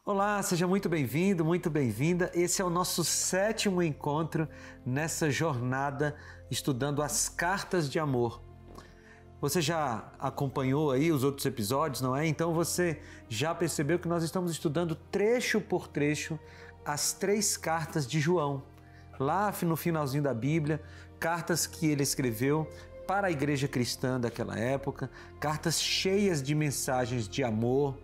Olá, seja muito bem-vindo, muito bem-vinda. Esse é o nosso 7º encontro nessa jornada estudando as cartas de amor. Você já acompanhou aí os outros episódios, não é? Então você já percebeu que nós estamos estudando trecho por trecho as 3 cartas de João. Lá no finalzinho da Bíblia, cartas que ele escreveu para a igreja cristã daquela época, cartas cheias de mensagens de amor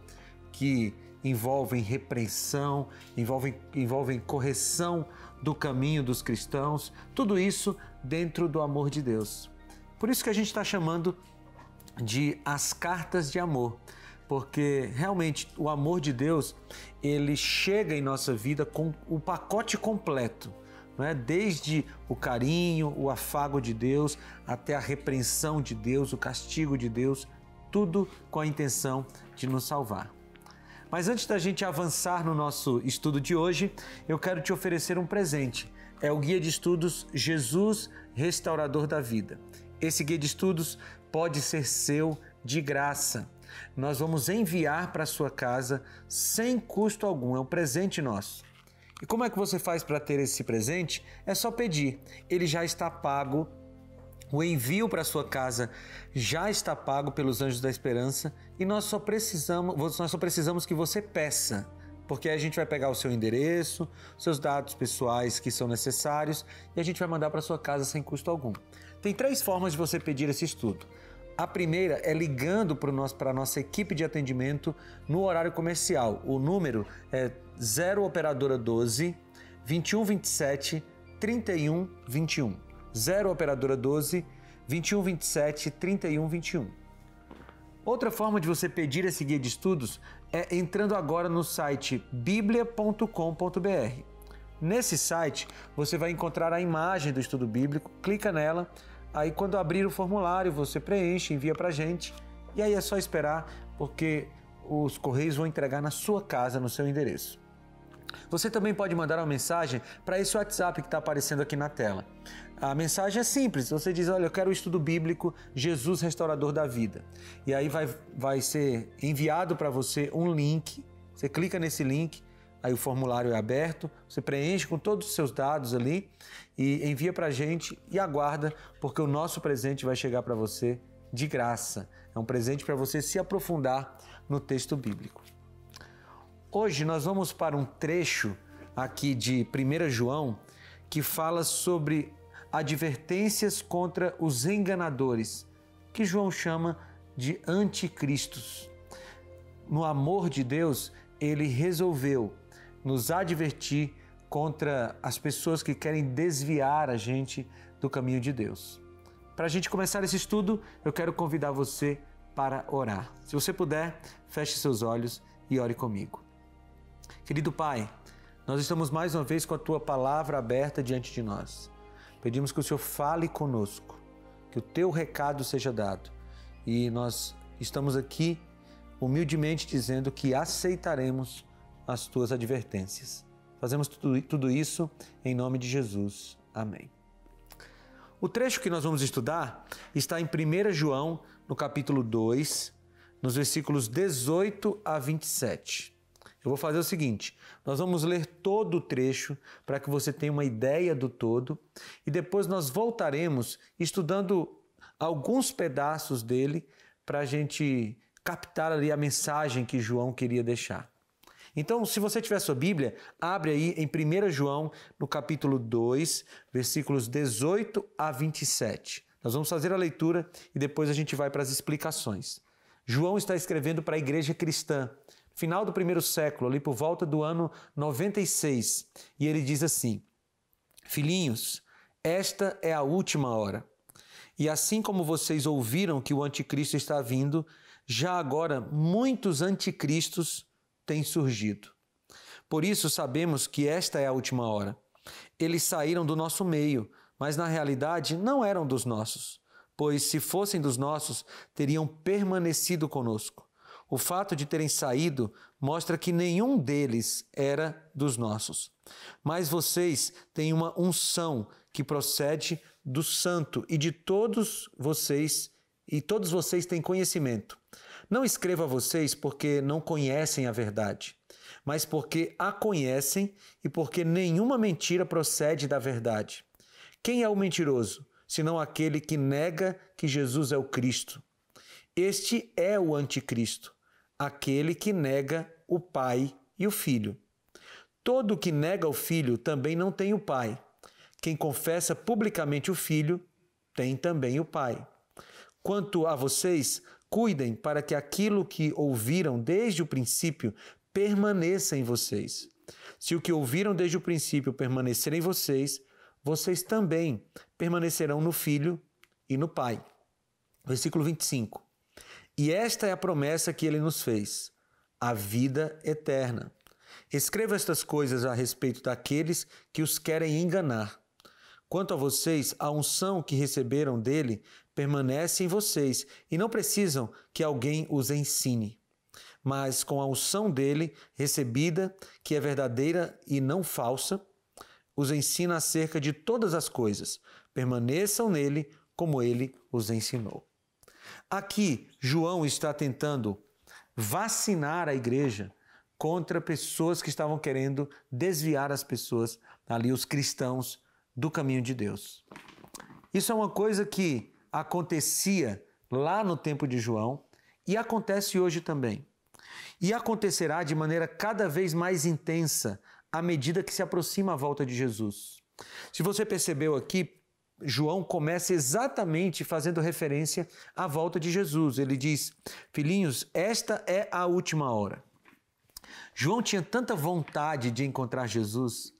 que envolvem repreensão, envolvem correção do caminho dos cristãos, tudo isso dentro do amor de Deus. Por isso que a gente está chamando de as cartas de amor, porque realmente o amor de Deus, ele chega em nossa vida com o pacote completo, não é? Desde o carinho, o afago de Deus, até a repreensão de Deus, o castigo de Deus, tudo com a intenção de nos salvar. Mas antes da gente avançar no nosso estudo de hoje, eu quero te oferecer um presente. É o Guia de Estudos Jesus, Restaurador da Vida. Esse Guia de Estudos pode ser seu de graça. Nós vamos enviar para a sua casa sem custo algum, é um presente nosso. E como é que você faz para ter esse presente? É só pedir, ele já está pago. O envio para sua casa já está pago pelos Anjos da Esperança e nós só precisamos que você peça, porque a gente vai pegar o seu endereço, seus dados pessoais que são necessários e a gente vai mandar para sua casa sem custo algum. Tem 3 formas de você pedir esse estudo. A primeira é ligando para a nossa equipe de atendimento no horário comercial. O número é 0 operadora 12 2127 3121. 0 operadora 12 2127 3121. Outra forma de você pedir esse guia de estudos é entrando agora no site biblia.com.br. Nesse site você vai encontrar a imagem do estudo bíblico, clica nela, aí quando abrir o formulário você preenche, envia pra gente e aí é só esperar porque os correios vão entregar na sua casa, no seu endereço. Você também pode mandar uma mensagem para esse WhatsApp que está aparecendo aqui na tela. A mensagem é simples, você diz, olha, eu quero o estudo bíblico Jesus Restaurador da Vida. E aí vai ser enviado para você um link, você clica nesse link, aí o formulário é aberto, você preenche com todos os seus dados ali e envia para a gente e aguarda, porque o nosso presente vai chegar para você de graça. É um presente para você se aprofundar no texto bíblico. Hoje nós vamos para um trecho aqui de 1 João que fala sobre advertências contra os enganadores, que João chama de anticristos. No amor de Deus, ele resolveu nos advertir contra as pessoas que querem desviar a gente do caminho de Deus. Para a gente começar esse estudo, eu quero convidar você para orar. Se você puder, feche seus olhos e ore comigo. Querido Pai, nós estamos mais uma vez com a Tua palavra aberta diante de nós. Pedimos que o Senhor fale conosco, que o Teu recado seja dado. E nós estamos aqui humildemente dizendo que aceitaremos as Tuas advertências. Fazemos tudo isso em nome de Jesus. Amém. O trecho que nós vamos estudar está em 1 João, no capítulo 2, nos versículos 18 a 27. Eu vou fazer o seguinte, nós vamos ler todo o trecho para que você tenha uma ideia do todo e depois nós voltaremos estudando alguns pedaços dele para a gente captar ali a mensagem que João queria deixar. Então, se você tiver sua Bíblia, abre aí em 1 João, no capítulo 2, versículos 18 a 27. Nós vamos fazer a leitura e depois a gente vai para as explicações. João está escrevendo para a igreja cristã, final do 1º século, ali por volta do ano 96, e ele diz assim: Filhinhos, esta é a última hora. E assim como vocês ouviram que o anticristo está vindo, já agora muitos anticristos têm surgido. Por isso sabemos que esta é a última hora. Eles saíram do nosso meio, mas na realidade não eram dos nossos, pois se fossem dos nossos, teriam permanecido conosco. O fato de terem saído mostra que nenhum deles era dos nossos. Mas vocês têm uma unção que procede do Santo e de todos vocês têm conhecimento. Não escrevo a vocês porque não conhecem a verdade, mas porque a conhecem e porque nenhuma mentira procede da verdade. Quem é o mentiroso, senão aquele que nega que Jesus é o Cristo? Este é o anticristo, aquele que nega o Pai e o Filho. Todo que nega o Filho também não tem o Pai. Quem confessa publicamente o Filho tem também o Pai. Quanto a vocês, cuidem para que aquilo que ouviram desde o princípio permaneça em vocês. Se o que ouviram desde o princípio permanecer em vocês, vocês também permanecerão no Filho e no Pai. Versículo 25. E esta é a promessa que ele nos fez, a vida eterna. Escreva estas coisas a respeito daqueles que os querem enganar. Quanto a vocês, a unção que receberam dele permanece em vocês e não precisam que alguém os ensine. Mas com a unção dele, recebida, que é verdadeira e não falsa, os ensina acerca de todas as coisas. Permaneçam nele como ele os ensinou. Aqui, João está tentando vacinar a igreja contra pessoas que estavam querendo desviar as pessoas, ali os cristãos, do caminho de Deus. Isso é uma coisa que acontecia lá no tempo de João e acontece hoje também. E acontecerá de maneira cada vez mais intensa à medida que se aproxima a volta de Jesus. Se você percebeu aqui, João começa exatamente fazendo referência à volta de Jesus. Ele diz: filhinhos, esta é a última hora. João tinha tanta vontade de encontrar Jesus,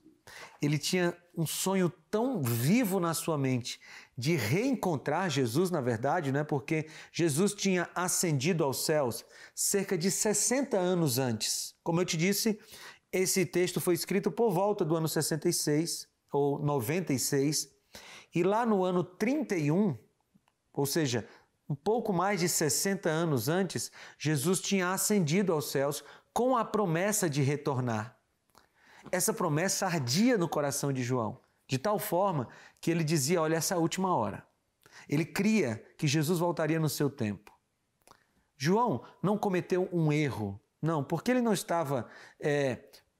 ele tinha um sonho tão vivo na sua mente de reencontrar Jesus, na verdade, né? Porque Jesus tinha ascendido aos céus cerca de 60 anos antes. Como eu te disse, esse texto foi escrito por volta do ano 66 ou 96, e lá no ano 31, ou seja, um pouco mais de 60 anos antes, Jesus tinha ascendido aos céus com a promessa de retornar. Essa promessa ardia no coração de João, de tal forma que ele dizia: olha, essa é a última hora. Ele cria que Jesus voltaria no seu tempo. João não cometeu um erro, não, porque ele não estava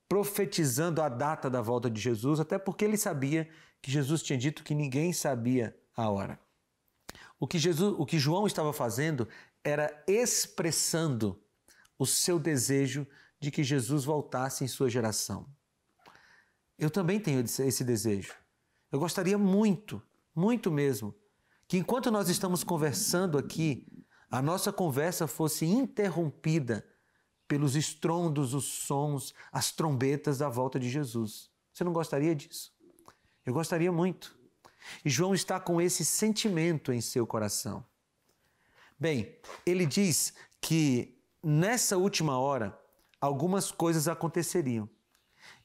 profetizando a data da volta de Jesus, até porque ele sabia que Jesus tinha dito que ninguém sabia a hora. O que João estava fazendo era expressando o seu desejo de que Jesus voltasse em sua geração. Eu também tenho esse desejo. Eu gostaria muito, muito mesmo, que enquanto nós estamos conversando aqui, a nossa conversa fosse interrompida pelos estrondos, os sons, as trombetas da volta de Jesus. Você não gostaria disso? Eu gostaria muito. E João está com esse sentimento em seu coração. Bem, ele diz que nessa última hora algumas coisas aconteceriam.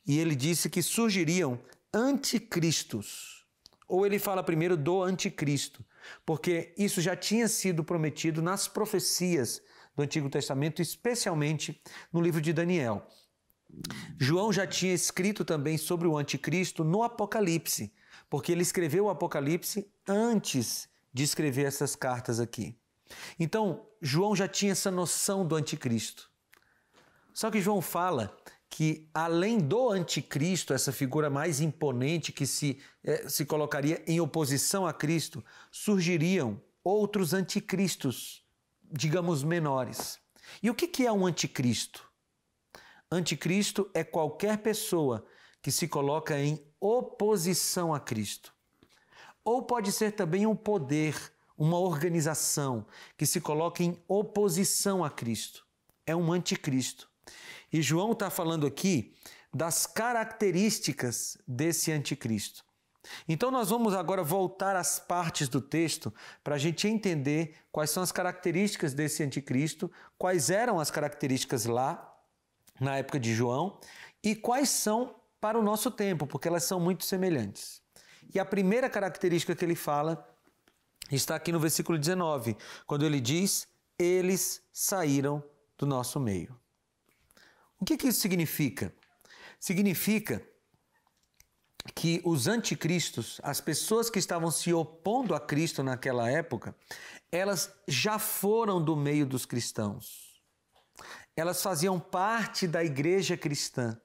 E ele disse que surgiriam anticristos. Ou ele fala primeiro do anticristo, porque isso já tinha sido prometido nas profecias do Antigo Testamento, especialmente no livro de Daniel. João já tinha escrito também sobre o anticristo no Apocalipse, porque ele escreveu o Apocalipse antes de escrever essas cartas aqui. Então, João já tinha essa noção do anticristo. Só que João fala que, além do anticristo, essa figura mais imponente que se colocaria em oposição a Cristo, surgiriam outros anticristos, digamos, menores. E o que é um anticristo? Anticristo é qualquer pessoa que se coloca em oposição a Cristo. Ou pode ser também um poder, uma organização que se coloca em oposição a Cristo. É um anticristo. E João está falando aqui das características desse anticristo. Então nós vamos agora voltar às partes do texto para a gente entender quais são as características desse anticristo, quais eram as características lá na época de João e quais são para o nosso tempo, porque elas são muito semelhantes. E a primeira característica que ele fala está aqui no versículo 19, quando ele diz: eles saíram do nosso meio. O que isso significa? Significa que os anticristos, as pessoas que estavam se opondo a Cristo naquela época, elas já foram do meio dos cristãos. elas faziam parte da igreja cristã,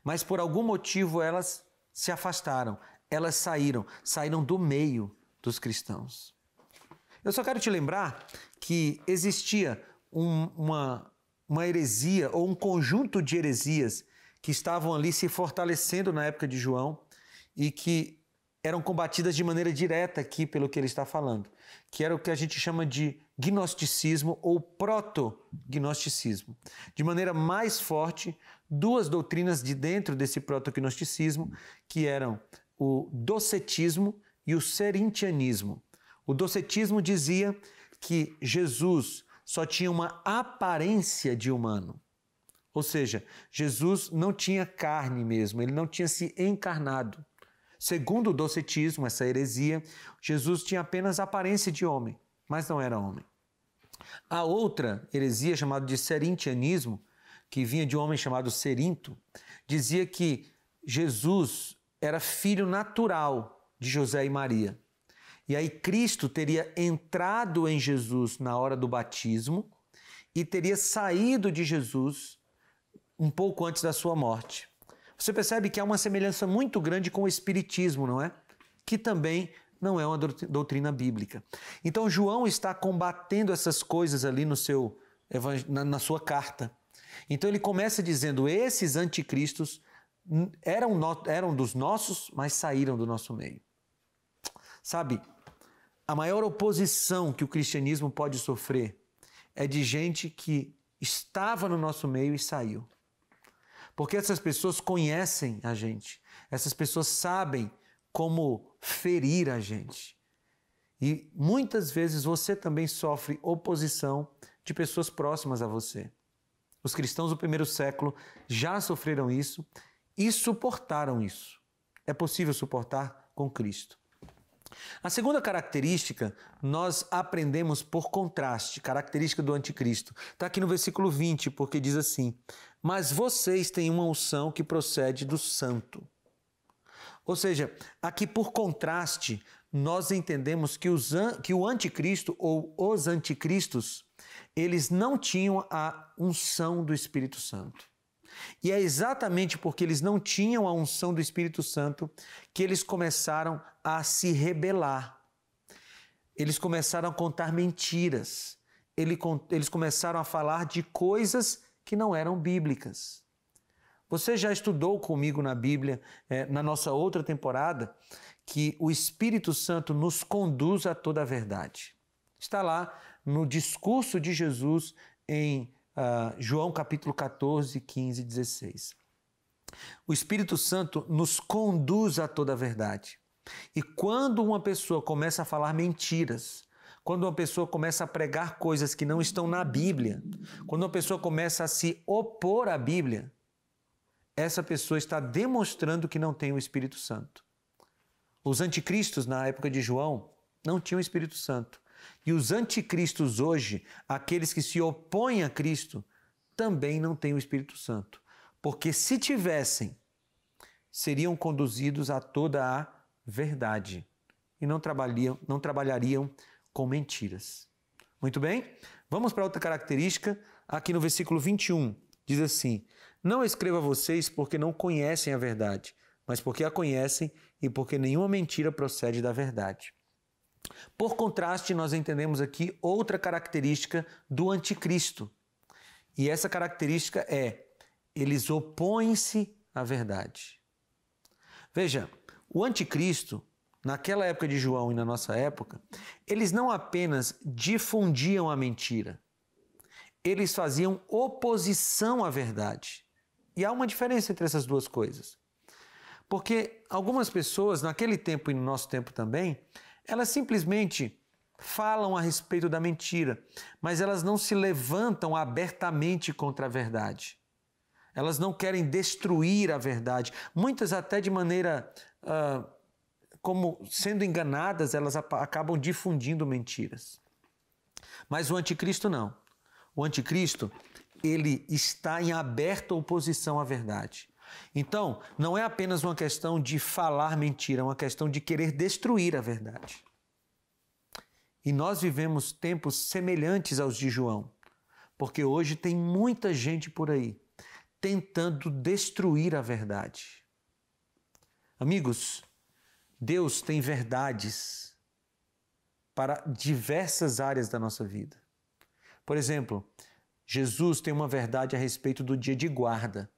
mas por algum motivo elas se afastaram, elas saíram do meio dos cristãos. Eu só quero te lembrar que existia uma heresia ou um conjunto de heresias que estavam ali se fortalecendo na época de João e que eram combatidas de maneira direta aqui pelo que ele está falando, que era o que a gente chama de gnosticismo ou proto-gnosticismo. De maneira mais forte, duas doutrinas de dentro desse proto-gnosticismo, que eram o docetismo e o serintianismo. O docetismo dizia que Jesus só tinha uma aparência de humano. Ou seja, Jesus não tinha carne mesmo, ele não tinha se encarnado. Segundo o docetismo, essa heresia, Jesus tinha apenas aparência de homem, mas não era homem. A outra heresia, chamada de serintianismo, que vinha de um homem chamado Serinto, dizia que Jesus era filho natural de José e Maria. E aí Cristo teria entrado em Jesus na hora do batismo e teria saído de Jesus um pouco antes da sua morte. Você percebe que há uma semelhança muito grande com o Espiritismo, não é? Que também não é uma doutrina bíblica. Então João está combatendo essas coisas ali na sua carta. Então ele começa dizendo, esses anticristos eram dos nossos, mas saíram do nosso meio. Sabe, a maior oposição que o cristianismo pode sofrer é de gente que estava no nosso meio e saiu. Porque essas pessoas conhecem a gente, essas pessoas sabem como ferir a gente. E muitas vezes você também sofre oposição de pessoas próximas a você. Os cristãos do primeiro século já sofreram isso e suportaram isso. É possível suportar com Cristo. A segunda característica nós aprendemos por contraste, característica do anticristo. Está aqui no versículo 20, porque diz assim, mas vocês têm uma unção que procede do santo. Ou seja, aqui por contraste, nós entendemos que o anticristo ou os anticristos, eles não tinham a unção do Espírito Santo. E é exatamente porque eles não tinham a unção do Espírito Santo que eles começaram a se rebelar. Eles começaram a contar mentiras. Eles começaram a falar de coisas que não eram bíblicas. Você já estudou comigo na Bíblia, na nossa outra temporada, que o Espírito Santo nos conduz a toda a verdade. Está lá no discurso de Jesus em João capítulo 14, 15 e 16. O Espírito Santo nos conduz a toda a verdade. E quando uma pessoa começa a falar mentiras, quando uma pessoa começa a pregar coisas que não estão na Bíblia, quando uma pessoa começa a se opor à Bíblia, essa pessoa está demonstrando que não tem o Espírito Santo. Os anticristos na época de João não tinham o Espírito Santo. E os anticristos hoje, aqueles que se opõem a Cristo, também não têm o Espírito Santo. Porque se tivessem, seriam conduzidos a toda a verdade e não trabalhariam com mentiras. Muito bem? Vamos para outra característica, aqui no versículo 21. Diz assim, não escrevo a vocês porque não conhecem a verdade, mas porque a conhecem e porque nenhuma mentira procede da verdade. Por contraste, nós entendemos aqui outra característica do anticristo. E essa característica é, eles opõem-se à verdade. Veja, o anticristo, naquela época de João e na nossa época, eles não apenas difundiam a mentira, eles faziam oposição à verdade. E há uma diferença entre essas duas coisas. Porque algumas pessoas, naquele tempo e no nosso tempo também, elas simplesmente falam a respeito da mentira, mas elas não se levantam abertamente contra a verdade. Elas não querem destruir a verdade. Muitas até de maneira, como sendo enganadas, elas acabam difundindo mentiras. Mas o anticristo não. O anticristo, ele está em aberta oposição à verdade. Então, não é apenas uma questão de falar mentira, é uma questão de querer destruir a verdade. E nós vivemos tempos semelhantes aos de João, porque hoje tem muita gente por aí tentando destruir a verdade. Amigos, Deus tem verdades para diversas áreas da nossa vida. Por exemplo, Jesus tem uma verdade a respeito do dia de guarda.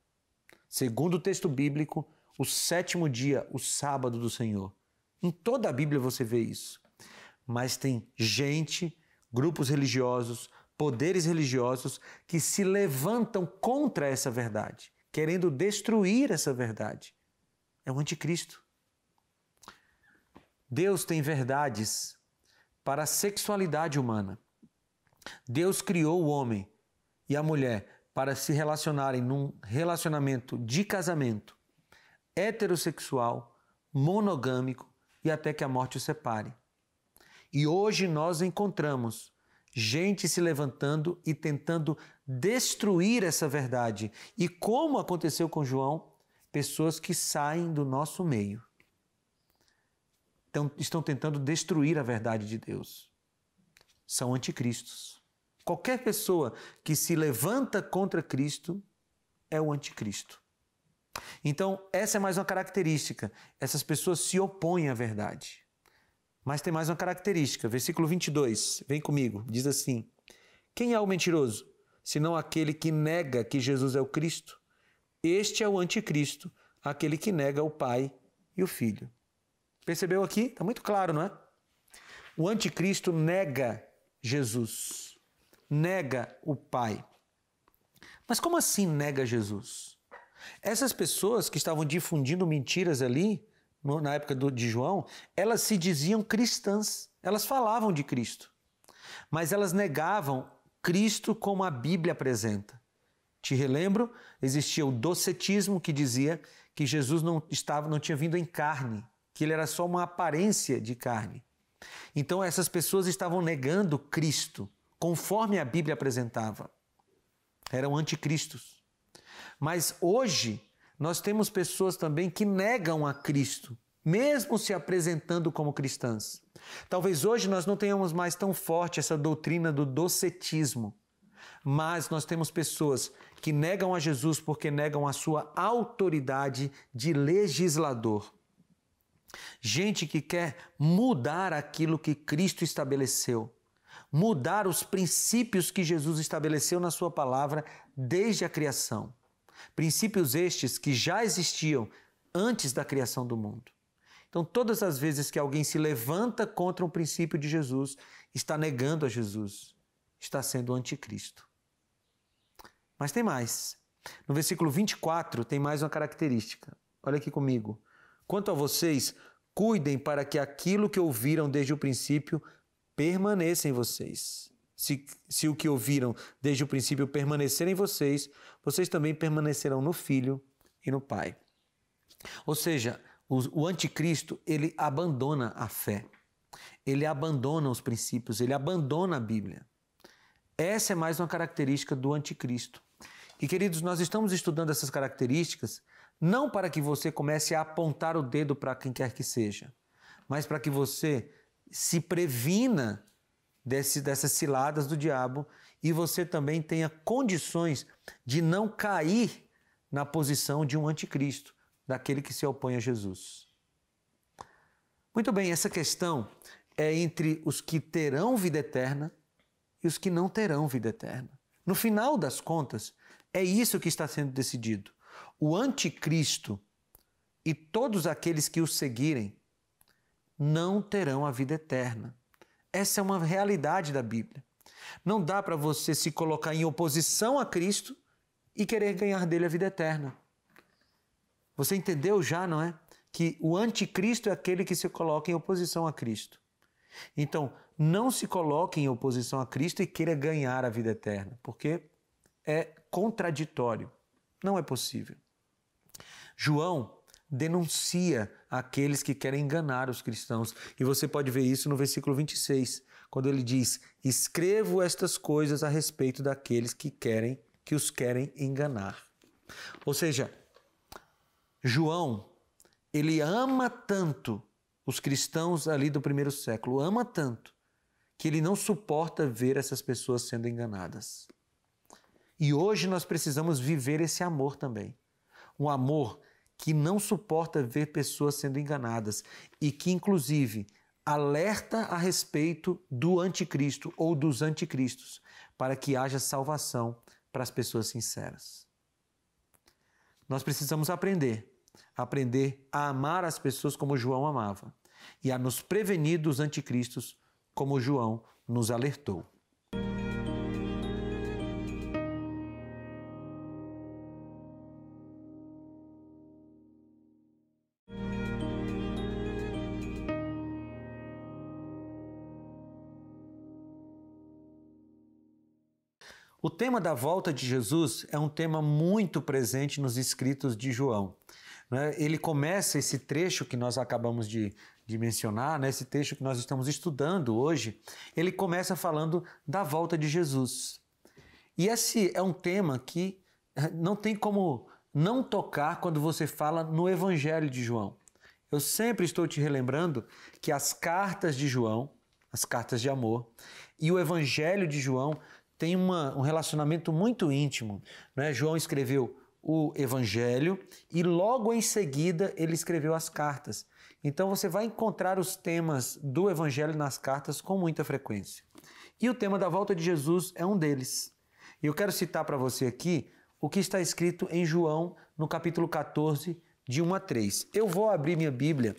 Segundo o texto bíblico, o 7º dia, o sábado do Senhor. Em toda a Bíblia você vê isso. Mas tem gente, grupos religiosos, poderes religiosos que se levantam contra essa verdade, querendo destruir essa verdade. É o anticristo. Deus tem verdades para a sexualidade humana. Deus criou o homem e a mulher para se relacionarem num relacionamento de casamento heterossexual, monogâmico e até que a morte os separe. E hoje nós encontramos gente se levantando e tentando destruir essa verdade. E como aconteceu com João, pessoas que saem do nosso meio. Então, estão tentando destruir a verdade de Deus. São anticristos. Qualquer pessoa que se levanta contra Cristo é o anticristo. Então, essa é mais uma característica. Essas pessoas se opõem à verdade. Mas tem mais uma característica. Versículo 22, vem comigo. Diz assim: quem é o mentiroso, senão aquele que nega que Jesus é o Cristo? Este é o anticristo, aquele que nega o Pai e o Filho. Percebeu aqui? Está muito claro, não é? O anticristo nega Jesus, nega o Pai. Mas como assim nega Jesus? Essas pessoas que estavam difundindo mentiras ali, na época de João, elas se diziam cristãs, elas falavam de Cristo, mas elas negavam Cristo como a Bíblia apresenta. Te relembro, existia o docetismo que dizia que Jesus não tinha vindo em carne, que ele era só uma aparência de carne. Então essas pessoas estavam negando Cristo, conforme a Bíblia apresentava. Eram anticristos. Mas hoje nós temos pessoas também que negam a Cristo, mesmo se apresentando como cristãs. Talvez hoje nós não tenhamos mais tão forte essa doutrina do docetismo, mas nós temos pessoas que negam a Jesus porque negam a sua autoridade de legislador. Gente que quer mudar aquilo que Cristo estabeleceu, mudar os princípios que Jesus estabeleceu na sua palavra desde a criação. Princípios estes que já existiam antes da criação do mundo. Então, todas as vezes que alguém se levanta contra um princípio de Jesus, está negando a Jesus, está sendo anticristo. Mas tem mais. No versículo 24 tem mais uma característica. Olha aqui comigo. Quanto a vocês, cuidem para que aquilo que ouviram desde o princípio permaneça em vocês. Se o que ouviram desde o princípio permanecer em vocês, vocês também permanecerão no Filho e no Pai. Ou seja, o anticristo, ele abandona a fé. Ele abandona os princípios, ele abandona a Bíblia. Essa é mais uma característica do anticristo. E, queridos, nós estamos estudando essas características não para que você comece a apontar o dedo para quem quer que seja, mas para que você se previna dessas ciladas do diabo e você também tenha condições de não cair na posição de um anticristo, daquele que se opõe a Jesus. Muito bem, essa questão é entre os que terão vida eterna e os que não terão vida eterna. No final das contas, é isso que está sendo decidido. O anticristo e todos aqueles que o seguirem não terão a vida eterna. Essa é uma realidade da Bíblia. Não dá para você se colocar em oposição a Cristo e querer ganhar dele a vida eterna. Você entendeu já, não é? Que o anticristo é aquele que se coloca em oposição a Cristo. Então, não se coloque em oposição a Cristo e queira ganhar a vida eterna, porque é contraditório. Não é possível. João denuncia aqueles que querem enganar os cristãos. E você pode ver isso no versículo 26, quando ele diz: escrevo estas coisas a respeito daqueles que os querem enganar. Ou seja, João, ele ama tanto os cristãos ali do primeiro século, ama tanto, que ele não suporta ver essas pessoas sendo enganadas. E hoje nós precisamos viver esse amor também. Um amor que não suporta ver pessoas sendo enganadas e que, inclusive, alerta a respeito do anticristo ou dos anticristos, para que haja salvação para as pessoas sinceras. Nós precisamos aprender a amar as pessoas como João amava e a nos prevenir dos anticristos como João nos alertou. O tema da volta de Jesus é um tema muito presente nos escritos de João. Ele começa esse trecho que nós acabamos de mencionar, esse trecho que nós estamos estudando hoje, ele começa falando da volta de Jesus. E esse é um tema que não tem como não tocar quando você fala no Evangelho de João. Eu sempre estou te relembrando que as cartas de João, as cartas de amor, e o Evangelho de João tem um relacionamento muito íntimo. João escreveu o Evangelho e logo em seguida ele escreveu as cartas. Então você vai encontrar os temas do Evangelho nas cartas com muita frequência. E o tema da volta de Jesus é um deles. E eu quero citar para você aqui o que está escrito em João no capítulo 14, de 1 a 3. Eu vou abrir minha Bíblia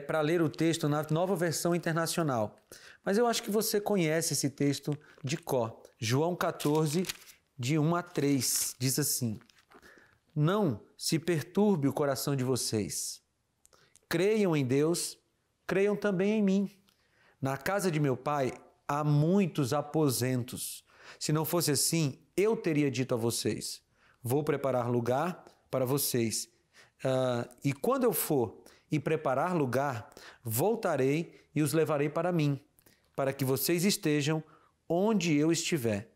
para ler o texto na Nova Versão Internacional. Mas eu acho que você conhece esse texto de cor. João 14, de 1 a 3, diz assim: Não se perturbe o coração de vocês. Creiam em Deus, creiam também em mim. Na casa de meu pai há muitos aposentos. Se não fosse assim, eu teria dito a vocês: vou preparar lugar para vocês. E quando eu for e preparar lugar, voltarei e os levarei para mim, para que vocês estejam onde eu estiver.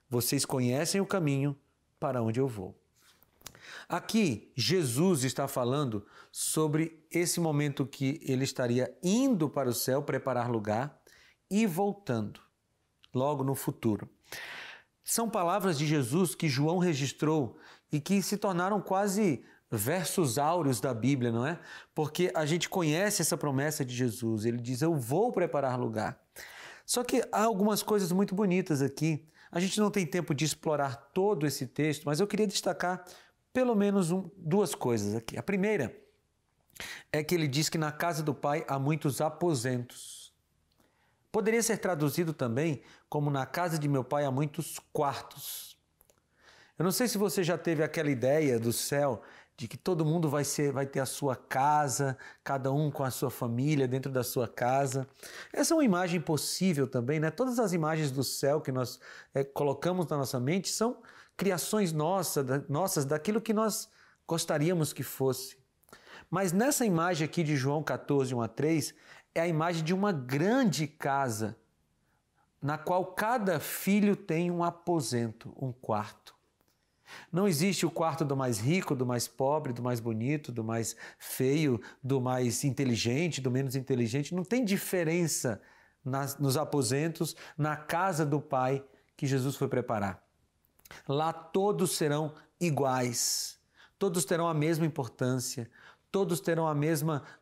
Vocês conhecem o caminho para onde eu vou. Aqui, Jesus está falando sobre esse momento que ele estaria indo para o céu preparar lugar e voltando, logo no futuro. São palavras de Jesus que João registrou e que se tornaram quase versos áureos da Bíblia, não é? Porque a gente conhece essa promessa de Jesus. Ele diz: eu vou preparar lugar. Só que há algumas coisas muito bonitas aqui. A gente não tem tempo de explorar todo esse texto, mas eu queria destacar pelo menos duas coisas aqui. A primeira é que ele diz que na casa do Pai há muitos aposentos. Poderia ser traduzido também como na casa de meu Pai há muitos quartos. Eu não sei se você já teve aquela ideia do céu de que todo mundo vai ter a sua casa, cada um com a sua família dentro da sua casa. Essa é uma imagem possível também, né? Todas as imagens do céu que nós colocamos na nossa mente são criações nossas, daquilo que nós gostaríamos que fosse. Mas nessa imagem aqui de João 14, 1 a 3, é a imagem de uma grande casa, na qual cada filho tem um aposento, um quarto. Não existe o quarto do mais rico, do mais pobre, do mais bonito, do mais feio, do mais inteligente, do menos inteligente. Não tem diferença nos aposentos, na casa do Pai que Jesus foi preparar. Lá todos serão iguais, todos terão a mesma importância, todos terão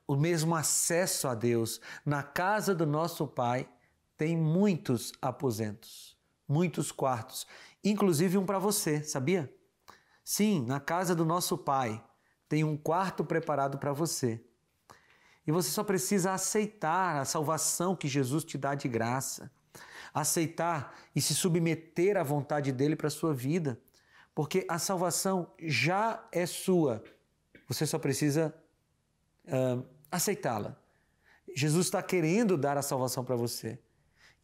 o mesmo acesso a Deus. Na casa do nosso Pai tem muitos aposentos, muitos quartos, inclusive um para você, sabia? Sim, na casa do nosso Pai tem um quarto preparado para você. E você só precisa aceitar a salvação que Jesus te dá de graça. Aceitar e se submeter à vontade dele para a sua vida. Porque a salvação já é sua. Você só precisa aceitá-la. Jesus está querendo dar a salvação para você.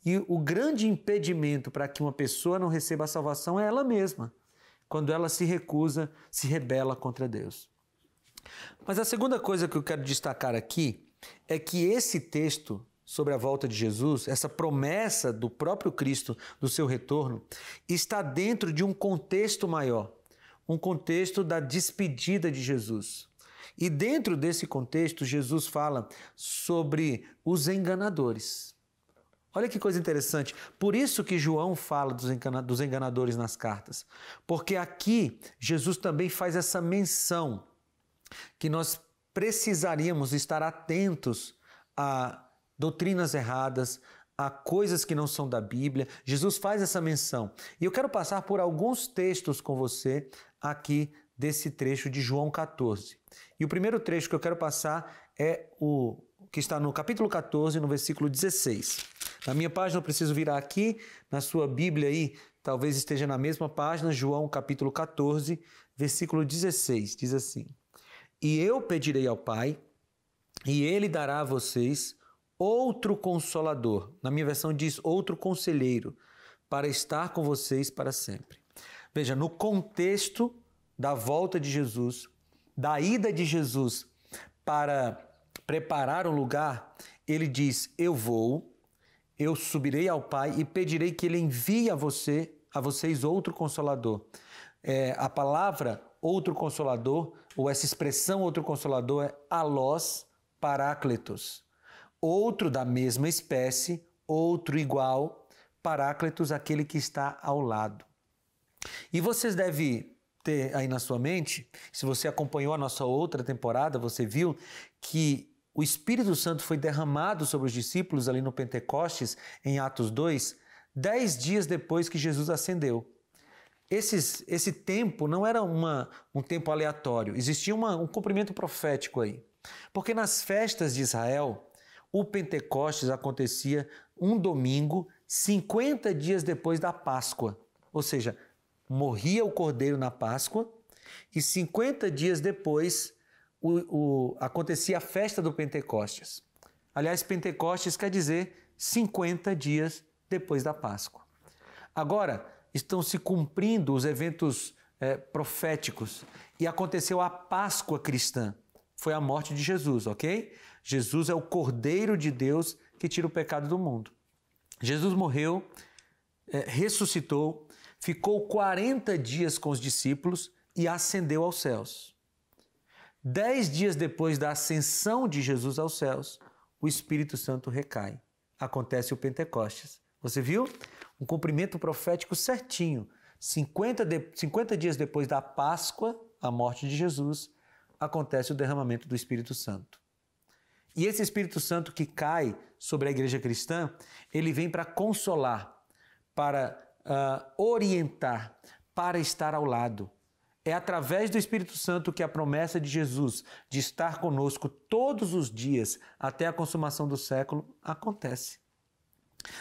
E o grande impedimento para que uma pessoa não receba a salvação é ela mesma, quando ela se recusa, se rebela contra Deus. Mas a segunda coisa que eu quero destacar aqui é que esse texto sobre a volta de Jesus, essa promessa do próprio Cristo, do seu retorno, está dentro de um contexto maior, um contexto da despedida de Jesus. E dentro desse contexto, Jesus fala sobre os enganadores. Olha que coisa interessante. Por isso que João fala dos enganadores nas cartas. Porque aqui Jesus também faz essa menção que nós precisaríamos estar atentos a doutrinas erradas, a coisas que não são da Bíblia. Jesus faz essa menção. E eu quero passar por alguns textos com você aqui desse trecho de João 14. E o primeiro trecho que eu quero passar é o que está no capítulo 14, no versículo 16. Na minha página eu preciso virar aqui, na sua Bíblia aí, talvez esteja na mesma página, João capítulo 14, versículo 16, diz assim: E eu pedirei ao Pai, e Ele dará a vocês outro Consolador. Na minha versão diz outro Conselheiro, para estar com vocês para sempre. Veja, no contexto da volta de Jesus, da ida de Jesus para preparar um lugar, ele diz: eu subirei ao Pai e pedirei que Ele envie a vocês outro Consolador. A palavra outro Consolador, ou essa expressão outro Consolador, é allos parácletos. Outro da mesma espécie, outro igual, parácletos, aquele que está ao lado. E vocês devem ter aí na sua mente, se você acompanhou a nossa outra temporada, você viu que o Espírito Santo foi derramado sobre os discípulos ali no Pentecostes, em Atos 2, 10 dias depois que Jesus ascendeu. Esse tempo não era um tempo aleatório, existia um cumprimento profético aí. Porque nas festas de Israel, o Pentecostes acontecia um domingo, 50 dias depois da Páscoa. Ou seja, morria o cordeiro na Páscoa e 50 dias depois acontecia a festa do Pentecostes. Aliás, Pentecostes quer dizer 50 dias depois da Páscoa. Agora, estão se cumprindo os eventos proféticos e aconteceu a Páscoa cristã. Foi a morte de Jesus, ok? Jesus é o Cordeiro de Deus que tira o pecado do mundo. Jesus morreu, ressuscitou, ficou 40 dias com os discípulos e ascendeu aos céus. 10 dias depois da ascensão de Jesus aos céus, o Espírito Santo recai. Acontece o Pentecostes. Você viu? Um cumprimento profético certinho. 50 dias depois da Páscoa, a morte de Jesus, acontece o derramamento do Espírito Santo. E esse Espírito Santo que cai sobre a igreja cristã, ele vem para consolar, para orientar, para estar ao lado. É através do Espírito Santo que a promessa de Jesus de estar conosco todos os dias até a consumação do século acontece.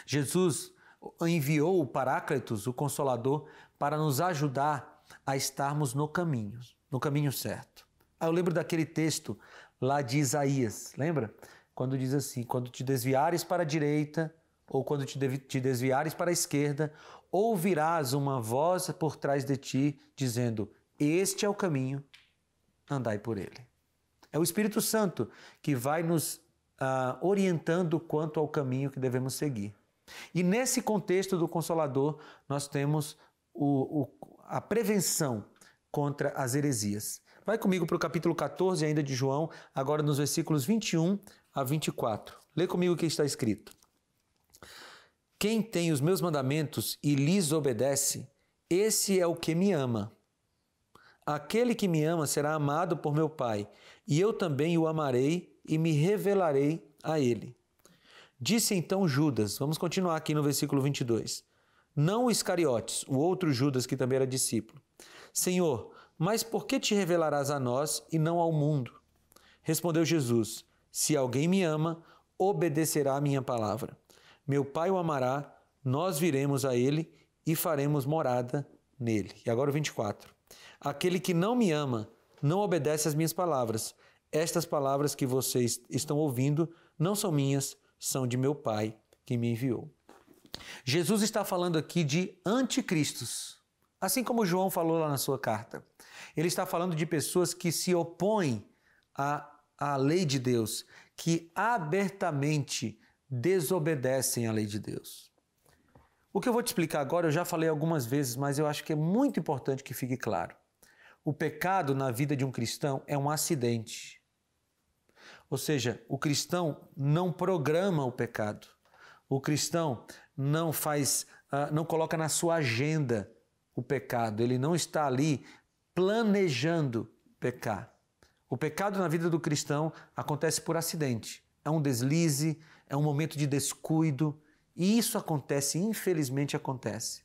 Jesus enviou o Paráclitos, o Consolador, para nos ajudar a estarmos no caminho certo. Eu lembro daquele texto lá de Isaías, lembra? Quando diz assim: quando te desviares para a direita ou quando te desviares para a esquerda, ouvirás uma voz por trás de ti dizendo: este é o caminho, andai por ele. É o Espírito Santo que vai nos orientando quanto ao caminho que devemos seguir. E nesse contexto do Consolador, nós temos a prevenção contra as heresias. Vai comigo para o capítulo 14 ainda de João, agora nos versículos 21 a 24. Lê comigo o que está escrito. Quem tem os meus mandamentos e lhes obedece, esse é o que me ama. Aquele que me ama será amado por meu Pai, e eu também o amarei e me revelarei a ele. Disse então Judas, vamos continuar aqui no versículo 22, não o Iscariotes, o outro Judas que também era discípulo. Senhor, mas por que te revelarás a nós e não ao mundo? Respondeu Jesus, se alguém me ama, obedecerá a minha palavra. Meu Pai o amará, nós viremos a ele e faremos morada nele. E agora o 24. Aquele que não me ama, não obedece às minhas palavras. Estas palavras que vocês estão ouvindo não são minhas, são de meu Pai que me enviou. Jesus está falando aqui de anticristos, assim como João falou lá na sua carta. Ele está falando de pessoas que se opõem à lei de Deus, que abertamente desobedecem à lei de Deus. O que eu vou te explicar agora, eu já falei algumas vezes, mas eu acho que é muito importante que fique claro. O pecado na vida de um cristão é um acidente. Ou seja, o cristão não programa o pecado. O cristão não coloca na sua agenda o pecado. Ele não está ali planejando pecar. O pecado na vida do cristão acontece por acidente. É um deslize, é um momento de descuido. E isso acontece, infelizmente acontece.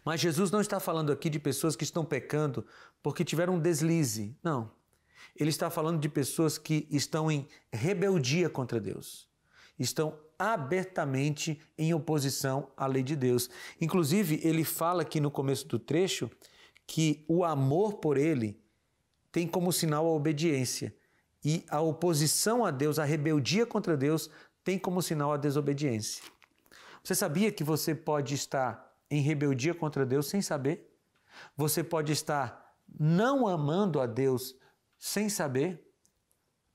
Mas Jesus não está falando aqui de pessoas que estão pecando porque tiveram um deslize. Não. Ele está falando de pessoas que estão em rebeldia contra Deus. Estão abertamente em oposição à lei de Deus. Inclusive, ele fala aqui no começo do trecho que o amor por ele tem como sinal a obediência. E a oposição a Deus, a rebeldia contra Deus, tem como sinal a desobediência. Você sabia que você pode estar em rebeldia contra Deus sem saber? Você pode estar não amando a Deus sem saber?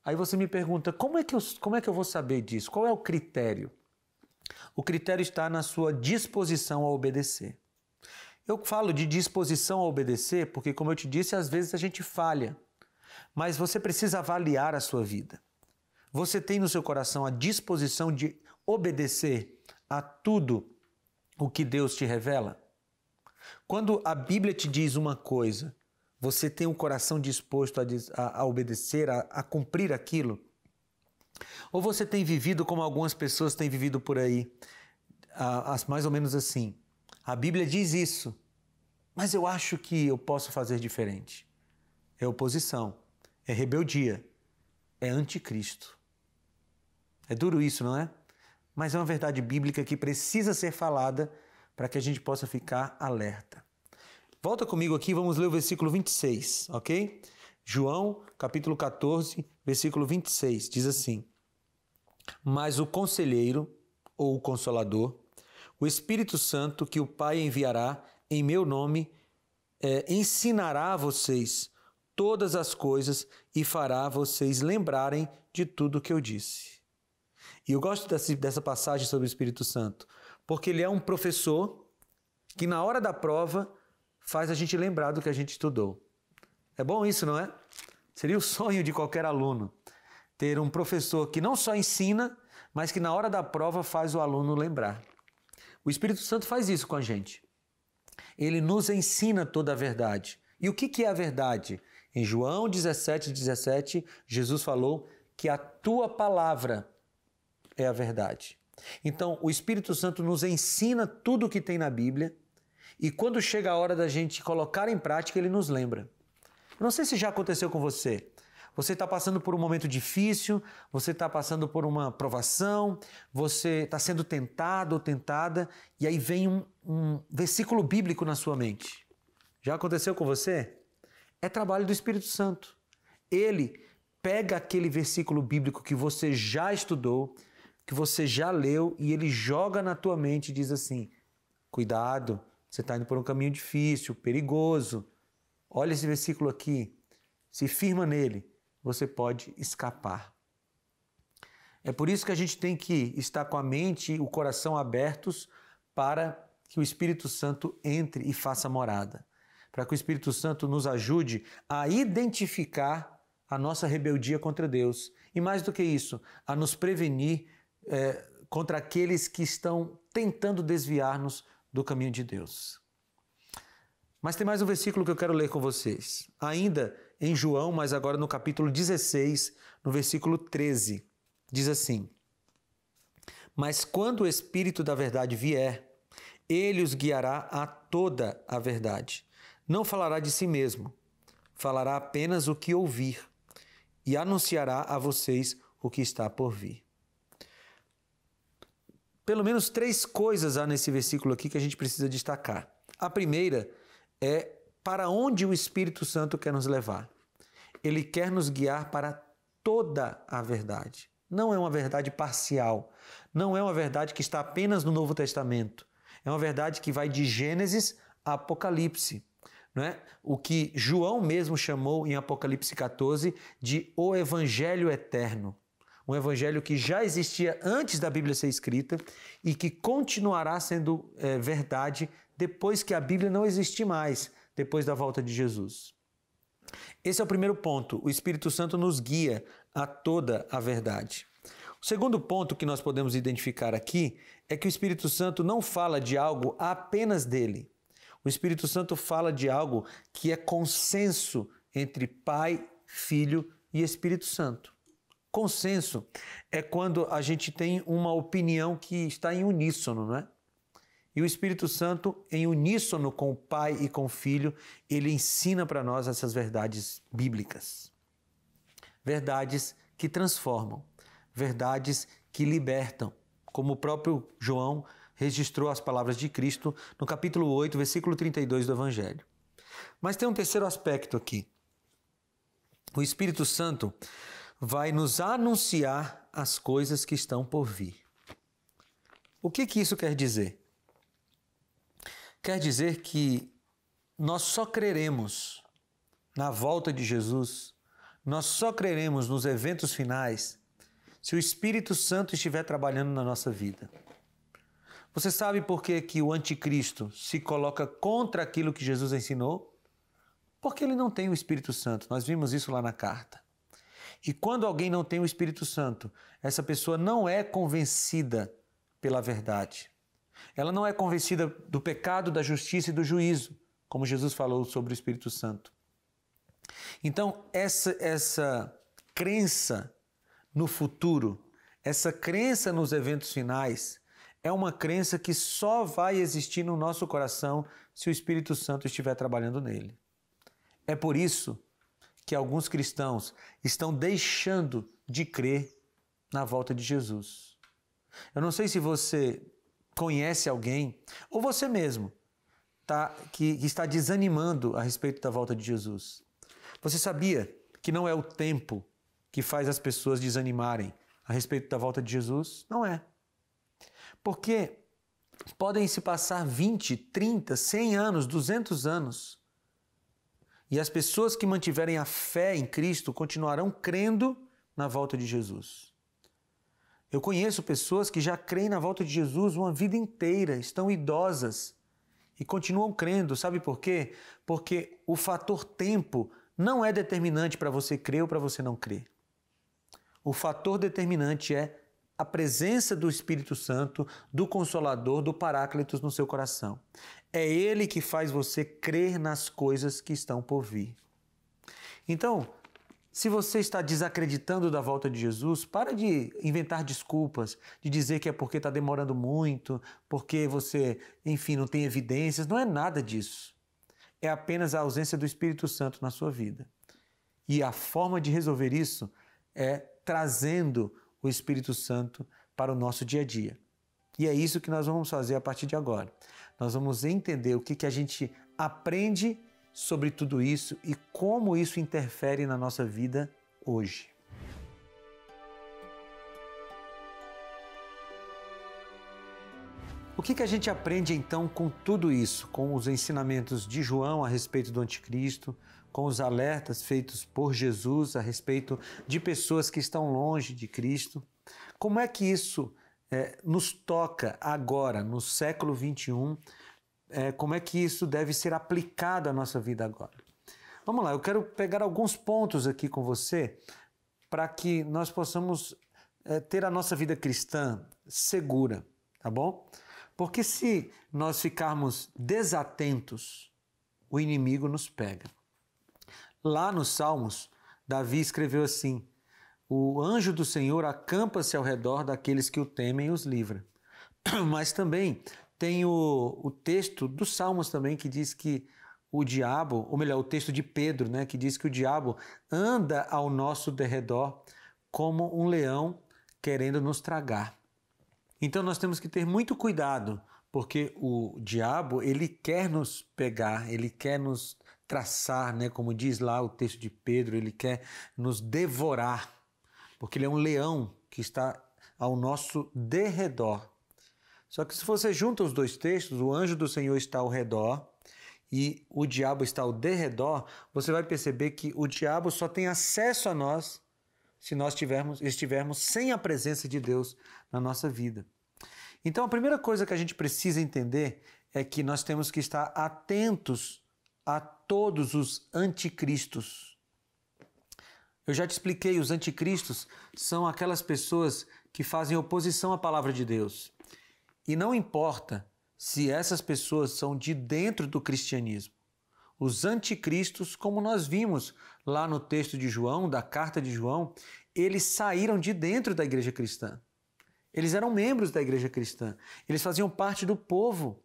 Aí você me pergunta, como é que eu vou saber disso? Qual é o critério? O critério está na sua disposição a obedecer. Eu falo de disposição a obedecer porque, como eu te disse, às vezes a gente falha. Mas você precisa avaliar a sua vida. Você tem no seu coração a disposição de obedecer a tudo o que Deus te revela? Quando a Bíblia te diz uma coisa, você tem um coração disposto a obedecer, a cumprir aquilo? Ou você tem vivido como algumas pessoas têm vivido por aí, mais ou menos assim? A Bíblia diz isso, mas eu acho que eu posso fazer diferente. É oposição, é rebeldia, é anticristo. É duro isso, não é? Mas é uma verdade bíblica que precisa ser falada para que a gente possa ficar alerta. Volta comigo aqui, vamos ler o versículo 26, ok? João, capítulo 14, versículo 26, diz assim: Mas o conselheiro, ou o consolador, o Espírito Santo, que o Pai enviará em meu nome, ensinará a vocês todas as coisas e fará vocês lembrarem de tudo que eu disse. E eu gosto dessa passagem sobre o Espírito Santo, porque ele é um professor que na hora da prova faz a gente lembrar do que a gente estudou. É bom isso, não é? Seria o sonho de qualquer aluno, ter um professor que não só ensina, mas que na hora da prova faz o aluno lembrar. O Espírito Santo faz isso com a gente. Ele nos ensina toda a verdade. E o que é a verdade? Em João 17:17, Jesus falou que a tua palavra é a verdade. Então, o Espírito Santo nos ensina tudo o que tem na Bíblia e quando chega a hora da gente colocar em prática, ele nos lembra. Eu não sei se já aconteceu com você. Você está passando por um momento difícil, você está passando por uma provação, você está sendo tentado ou tentada e aí vem um versículo bíblico na sua mente. Já aconteceu com você? É trabalho do Espírito Santo. Ele pega aquele versículo bíblico que você já estudou, que você já leu e ele joga na tua mente e diz assim: cuidado, você está indo por um caminho difícil, perigoso. Olha esse versículo aqui, se firma nele, você pode escapar. É por isso que a gente tem que estar com a mente e o coração abertos para que o Espírito Santo entre e faça morada. Para que o Espírito Santo nos ajude a identificar a nossa rebeldia contra Deus. E mais do que isso, a nos prevenir contra aqueles que estão tentando desviar-nos do caminho de Deus. Mas tem mais um versículo que eu quero ler com vocês. Ainda em João, mas agora no capítulo 16, no versículo 13. Diz assim: Mas quando o Espírito da verdade vier, ele os guiará a toda a verdade. Não falará de si mesmo, falará apenas o que ouvir e anunciará a vocês o que está por vir. Pelo menos 3 coisas há nesse versículo aqui que a gente precisa destacar. A primeira é para onde o Espírito Santo quer nos levar. Ele quer nos guiar para toda a verdade. Não é uma verdade parcial, não é uma verdade que está apenas no Novo Testamento. É uma verdade que vai de Gênesis a Apocalipse. Não é? O que João mesmo chamou em Apocalipse 14 de o Evangelho Eterno. Um evangelho que já existia antes da Bíblia ser escrita e que continuará sendo verdade depois que a Bíblia não existir mais, depois da volta de Jesus. Esse é o primeiro ponto. O Espírito Santo nos guia a toda a verdade. O segundo ponto que nós podemos identificar aqui é que o Espírito Santo não fala de algo apenas dele. O Espírito Santo fala de algo que é consenso entre Pai, Filho e Espírito Santo. Consenso é quando a gente tem uma opinião que está em uníssono, não é? E o Espírito Santo, em uníssono com o Pai e com o Filho, ele ensina para nós essas verdades bíblicas. Verdades que transformam, verdades que libertam, como o próprio João registrou as palavras de Cristo no capítulo 8, versículo 32 do Evangelho. Mas tem um terceiro aspecto aqui. O Espírito Santo vai nos anunciar as coisas que estão por vir. O que isso quer dizer? Quer dizer que nós só creremos na volta de Jesus, nós só creremos nos eventos finais se o Espírito Santo estiver trabalhando na nossa vida. Você sabe por que o anticristo se coloca contra aquilo que Jesus ensinou? Porque ele não tem o Espírito Santo. Nós vimos isso lá na carta. E quando alguém não tem o Espírito Santo, essa pessoa não é convencida pela verdade. Ela não é convencida do pecado, da justiça e do juízo, como Jesus falou sobre o Espírito Santo. Então, essa crença no futuro, essa crença nos eventos finais, é uma crença que só vai existir no nosso coração se o Espírito Santo estiver trabalhando nele. É por isso que alguns cristãos estão deixando de crer na volta de Jesus. Eu não sei se você conhece alguém, ou você mesmo, que está desanimando a respeito da volta de Jesus. Você sabia que não é o tempo que faz as pessoas desanimarem a respeito da volta de Jesus? Não é. Porque podem se passar 20, 30, 100 anos, 200 anos, e as pessoas que mantiverem a fé em Cristo continuarão crendo na volta de Jesus. Eu conheço pessoas que já creem na volta de Jesus uma vida inteira, estão idosas e continuam crendo. Sabe por quê? Porque o fator tempo não é determinante para você crer ou para você não crer. O fator determinante é a presença do Espírito Santo, do Consolador, do Paráclitos no seu coração. É Ele que faz você crer nas coisas que estão por vir. Então, se você está desacreditando da volta de Jesus, para de inventar desculpas, de dizer que é porque está demorando muito, porque você, enfim, não tem evidências. Não é nada disso. É apenas a ausência do Espírito Santo na sua vida. E a forma de resolver isso é trazendo o Espírito Santo para o nosso dia a dia. E é isso que nós vamos fazer a partir de agora. Nós vamos entender o que a gente aprende sobre tudo isso e como isso interfere na nossa vida hoje. O que a gente aprende então com tudo isso? Com os ensinamentos de João a respeito do anticristo, com os alertas feitos por Jesus a respeito de pessoas que estão longe de Cristo. Como é que isso nos toca agora, no século XXI? Como é que isso deve ser aplicado à nossa vida agora? Vamos lá, eu quero pegar alguns pontos aqui com você para que nós possamos ter a nossa vida cristã segura, tá bom? Porque se nós ficarmos desatentos, o inimigo nos pega. Lá nos Salmos, Davi escreveu assim: o anjo do Senhor acampa-se ao redor daqueles que o temem e os livra. Mas também tem o texto dos Salmos também que diz que o diabo, ou melhor, o texto de Pedro, né, que diz que o diabo anda ao nosso derredor como um leão querendo nos tragar. Então nós temos que ter muito cuidado, porque o diabo, ele quer nos pegar, ele quer nos traçar, né, como diz lá o texto de Pedro, ele quer nos devorar, porque ele é um leão que está ao nosso derredor. Só que se você junta os dois textos, o anjo do Senhor está ao redor e o diabo está ao derredor, você vai perceber que o diabo só tem acesso a nós se nós estivermos sem a presença de Deus na nossa vida. Então a primeira coisa que a gente precisa entender é que nós temos que estar atentos a todos os anticristos. Eu já te expliquei, os anticristos são aquelas pessoas que fazem oposição à palavra de Deus. E não importa se essas pessoas são de dentro do cristianismo. Os anticristos, como nós vimos lá no texto de João, da carta de João, eles saíram de dentro da igreja cristã. Eles eram membros da igreja cristã. Eles faziam parte do povo.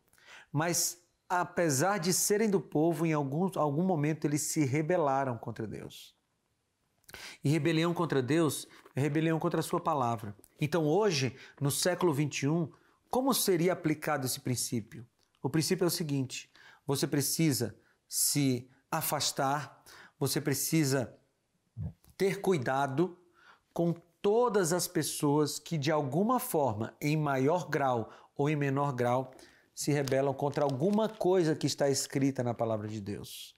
Mas, apesar de serem do povo, em algum momento eles se rebelaram contra Deus. E rebelião contra Deus é rebelião contra a sua palavra. Então, hoje, no século XXI, como seria aplicado esse princípio? O princípio é o seguinte: você precisa se afastar, você precisa ter cuidado com todas as pessoas que de alguma forma, em maior grau ou em menor grau, se rebelam contra alguma coisa que está escrita na palavra de Deus.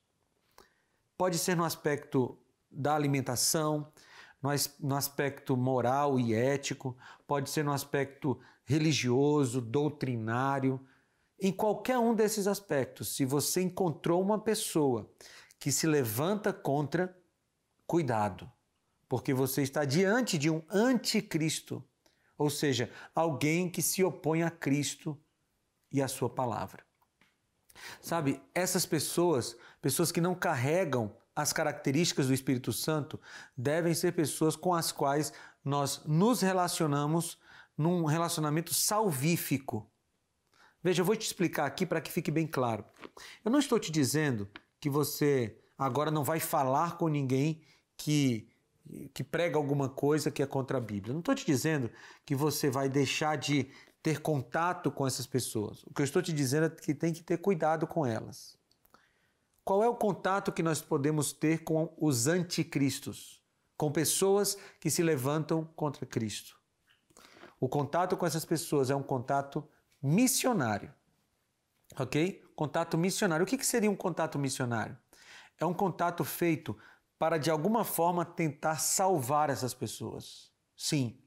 Pode ser no aspecto da alimentação, no aspecto moral e ético, pode ser no aspecto religioso, doutrinário. Em qualquer um desses aspectos, se você encontrou uma pessoa que se levanta contra, cuidado, porque você está diante de um anticristo, ou seja, alguém que se opõe a Cristo e a sua palavra. Sabe, essas pessoas que não carregam as características do Espírito Santo, devem ser pessoas com as quais nós nos relacionamos num relacionamento salvífico. Veja, eu vou te explicar aqui para que fique bem claro. Eu não estou te dizendo que você agora não vai falar com ninguém que prega alguma coisa que é contra a Bíblia. Eu não estou te dizendo que você vai deixar de ter contato com essas pessoas. O que eu estou te dizendo é que tem que ter cuidado com elas. Qual é o contato que nós podemos ter com os anticristos? Com pessoas que se levantam contra Cristo. O contato com essas pessoas é um contato missionário. Ok? Contato missionário. O que seria um contato missionário? É um contato feito para, de alguma forma, tentar salvar essas pessoas. Sim,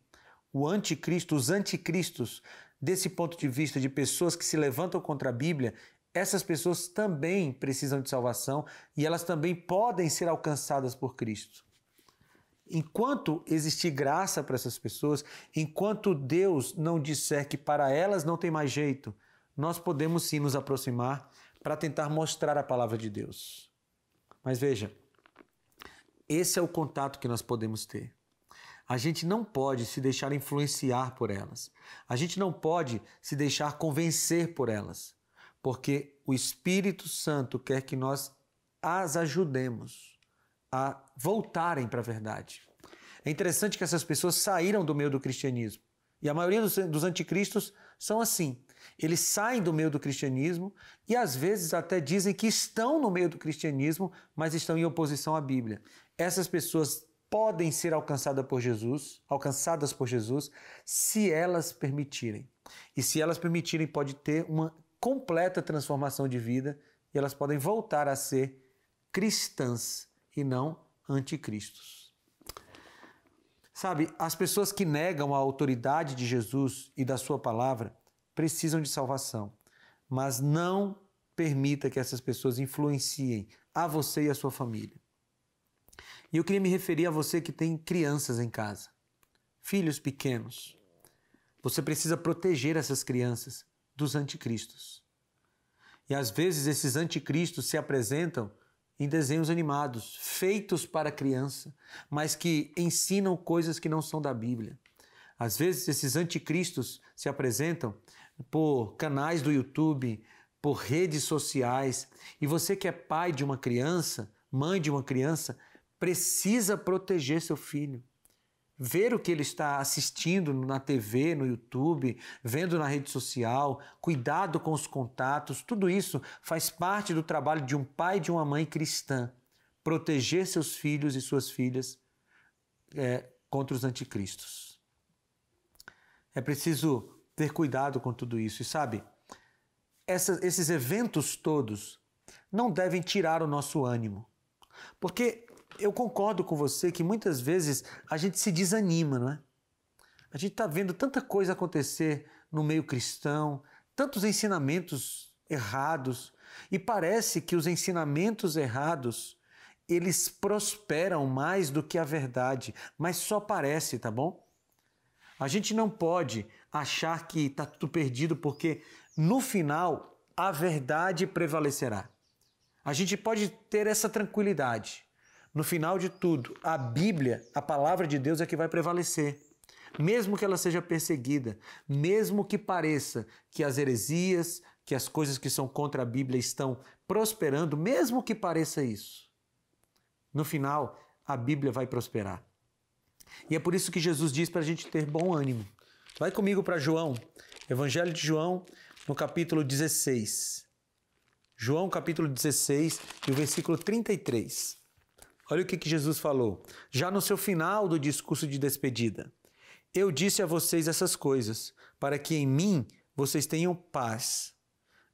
o anticristo, os anticristos, desse ponto de vista de pessoas que se levantam contra a Bíblia, essas pessoas também precisam de salvação e elas também podem ser alcançadas por Cristo. Enquanto existir graça para essas pessoas, enquanto Deus não disser que para elas não tem mais jeito, nós podemos sim nos aproximar para tentar mostrar a palavra de Deus. Mas veja, esse é o contato que nós podemos ter. A gente não pode se deixar influenciar por elas. A gente não pode se deixar convencer por elas. Porque o Espírito Santo quer que nós as ajudemos a voltarem para a verdade. É interessante que essas pessoas saíram do meio do cristianismo. E a maioria dos anticristos são assim. Eles saem do meio do cristianismo e às vezes até dizem que estão no meio do cristianismo, mas estão em oposição à Bíblia. Essas pessoas podem ser alcançadas por Jesus, se elas permitirem. E se elas permitirem, pode ter uma completa transformação de vida e elas podem voltar a ser cristãs e não anticristos. Sabe, as pessoas que negam a autoridade de Jesus e da sua palavra precisam de salvação, mas não permita que essas pessoas influenciem a você e a sua família. E eu queria me referir a você que tem crianças em casa, filhos pequenos. Você precisa proteger essas crianças dos anticristos. E às vezes esses anticristos se apresentam em desenhos animados, feitos para criança, mas que ensinam coisas que não são da Bíblia. Às vezes esses anticristos se apresentam por canais do YouTube, por redes sociais, e você que é pai de uma criança, mãe de uma criança, precisa proteger seu filho. Ver o que ele está assistindo na TV, no YouTube, vendo na rede social, cuidado com os contatos, tudo isso faz parte do trabalho de um pai e de uma mãe cristã. Proteger seus filhos e suas filhas contra os anticristos. É preciso ter cuidado com tudo isso. E sabe, esses eventos todos não devem tirar o nosso ânimo. Porque eu concordo com você que muitas vezes a gente se desanima, não é? A gente está vendo tanta coisa acontecer no meio cristão, tantos ensinamentos errados, e parece que os ensinamentos errados, eles prosperam mais do que a verdade, mas só parece, tá bom? A gente não pode achar que está tudo perdido, porque no final a verdade prevalecerá. A gente pode ter essa tranquilidade. No final de tudo, a Bíblia, a palavra de Deus é que vai prevalecer. Mesmo que ela seja perseguida, mesmo que pareça que as heresias, que as coisas que são contra a Bíblia estão prosperando, mesmo que pareça isso, no final a Bíblia vai prosperar. E é por isso que Jesus diz para a gente ter bom ânimo. Vai comigo para João, Evangelho de João, no capítulo 16. João, capítulo 16, e o versículo 33. Olha o que Jesus falou, já no seu final do discurso de despedida. Eu disse a vocês essas coisas, para que em mim vocês tenham paz.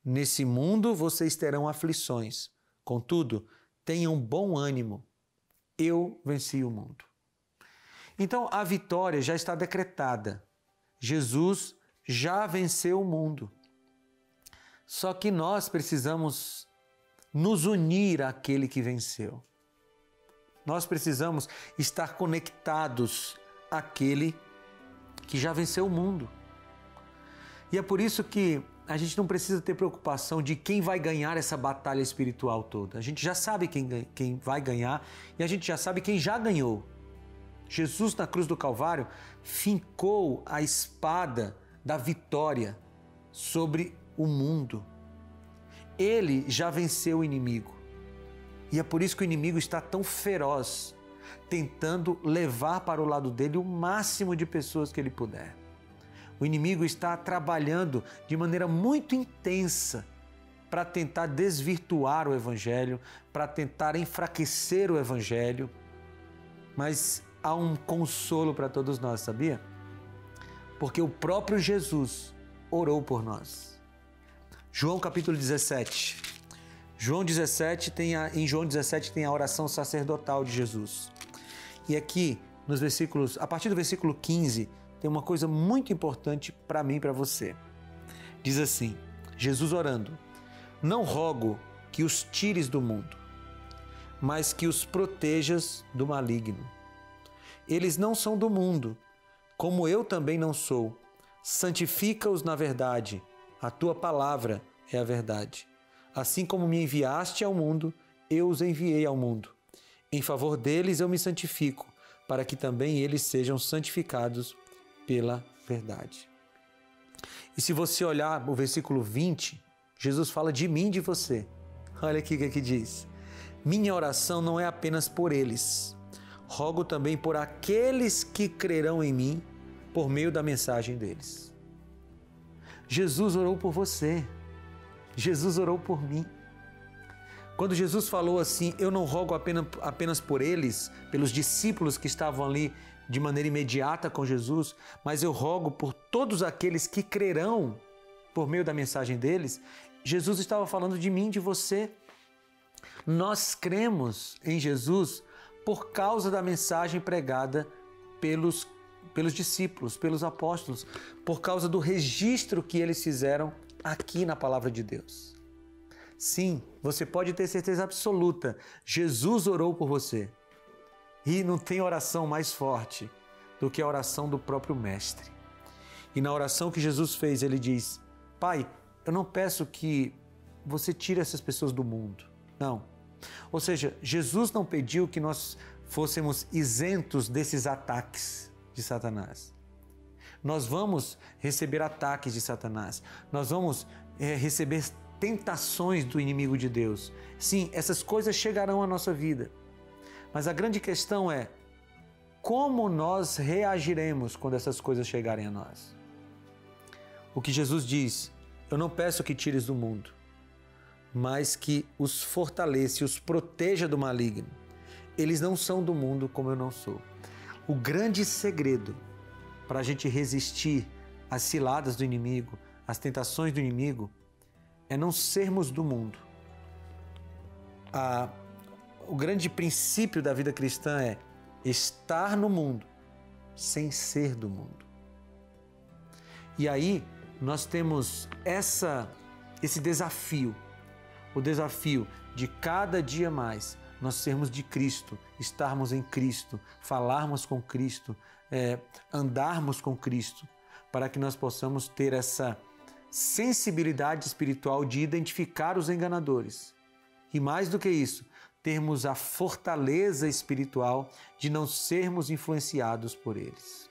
Nesse mundo vocês terão aflições. Contudo, tenham bom ânimo. Eu venci o mundo. Então, a vitória já está decretada. Jesus já venceu o mundo. Só que nós precisamos nos unir àquele que venceu. Nós precisamos estar conectados àquele que já venceu o mundo. E é por isso que a gente não precisa ter preocupação de quem vai ganhar essa batalha espiritual toda. A gente já sabe quem vai ganhar e a gente já sabe quem já ganhou. Jesus, na cruz do Calvário, fincou a espada da vitória sobre o mundo. Ele já venceu o inimigo. E é por isso que o inimigo está tão feroz, tentando levar para o lado dele o máximo de pessoas que ele puder. O inimigo está trabalhando de maneira muito intensa para tentar desvirtuar o Evangelho, para tentar enfraquecer o Evangelho. Mas há um consolo para todos nós, sabia? Porque o próprio Jesus orou por nós. João capítulo 17. Em João 17 tem a oração sacerdotal de Jesus. E aqui, a partir do versículo 15, tem uma coisa muito importante para mim e para você. Diz assim, Jesus orando, não rogo que os tires do mundo, mas que os protejas do maligno. Eles não são do mundo, como eu também não sou. Santifica-os na verdade, a tua palavra é a verdade. Assim como me enviaste ao mundo, eu os enviei ao mundo. Em favor deles eu me santifico, para que também eles sejam santificados pela verdade. E se você olhar o versículo 20, Jesus fala de mim e de você. Olha aqui o que diz. Minha oração não é apenas por eles. Rogo também por aqueles que crerão em mim por meio da mensagem deles. Jesus orou por você. Jesus orou por mim. Quando Jesus falou assim, eu não rogo apenas por eles, pelos discípulos que estavam ali de maneira imediata com Jesus, mas eu rogo por todos aqueles que crerão por meio da mensagem deles. Jesus estava falando de mim, de você. Nós cremos em Jesus por causa da mensagem pregada pelos discípulos, pelos apóstolos, por causa do registro que eles fizeram aqui na palavra de Deus. Sim, você pode ter certeza absoluta, Jesus orou por você. E não tem oração mais forte do que a oração do próprio Mestre. E na oração que Jesus fez, ele diz, Pai, eu não peço que você tire essas pessoas do mundo. Não. Ou seja, Jesus não pediu que nós fôssemos isentos desses ataques de Satanás. Nós vamos receber ataques de Satanás. Nós vamos receber tentações do inimigo de Deus. Sim, essas coisas chegarão à nossa vida. Mas a grande questão é como nós reagiremos quando essas coisas chegarem a nós. O que Jesus diz, eu não peço que tires do mundo, mas que os fortaleça e os proteja do maligno. Eles não são do mundo como eu não sou. O grande segredo para a gente resistir às ciladas do inimigo, às tentações do inimigo, é não sermos do mundo. O grande princípio da vida cristã é estar no mundo sem ser do mundo. E aí nós temos esse desafio, o desafio de cada dia mais nós sermos de Cristo, estarmos em Cristo, falarmos com Cristo, andarmos com Cristo, para que nós possamos ter essa sensibilidade espiritual de identificar os enganadores. E mais do que isso, termos a fortaleza espiritual de não sermos influenciados por eles.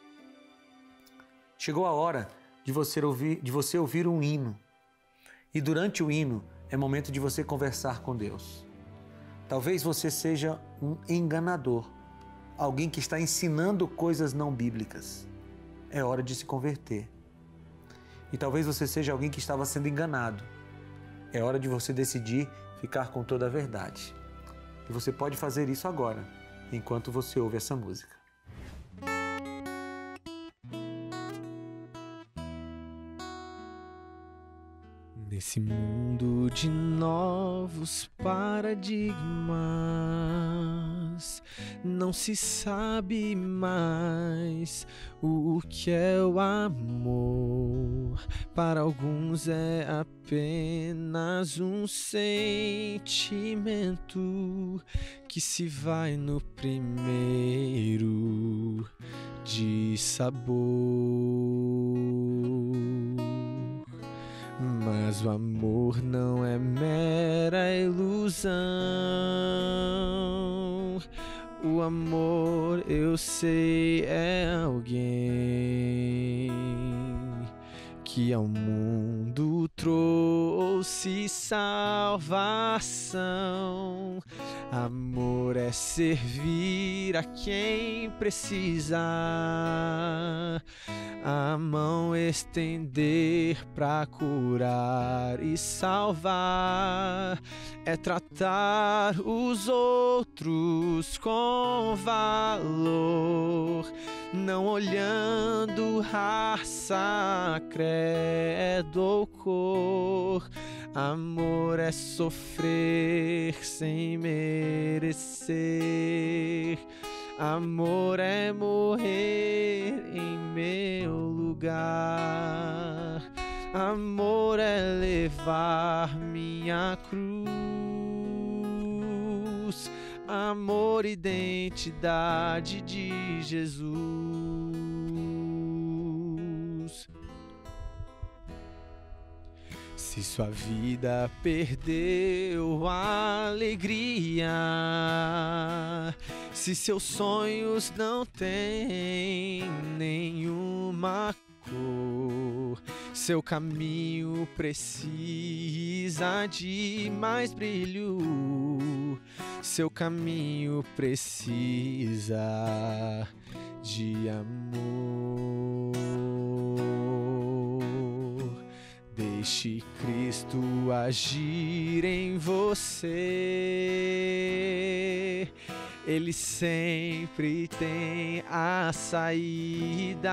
Chegou a hora de você ouvir um hino. E durante o hino é momento de você conversar com Deus. Talvez você seja um enganador, alguém que está ensinando coisas não bíblicas. É hora de se converter. E talvez você seja alguém que estava sendo enganado. É hora de você decidir ficar com toda a verdade. E você pode fazer isso agora, enquanto você ouve essa música. Nesse mundo de novos paradigmas, não se sabe mais o que é o amor. Para alguns é apenas um sentimento que se vai no primeiro de sabor. Mas o amor não é mera ilusão. O amor, eu sei, é alguém que ao mundo trouxe salvação. Amor é servir a quem precisa, a mão estender pra curar e salvar, é tratar os outros com valor, não olhando raça, credo ou cor. Amor é sofrer sem merecer. Amor é morrer em meu lugar. Amor é levar minha cruz. Amor, identidade de Jesus. Se sua vida perdeu a alegria, se seus sonhos não têm nenhuma cor, seu caminho precisa de mais brilho, seu caminho precisa de amor. Deixe Cristo agir em você. Ele sempre tem a saída.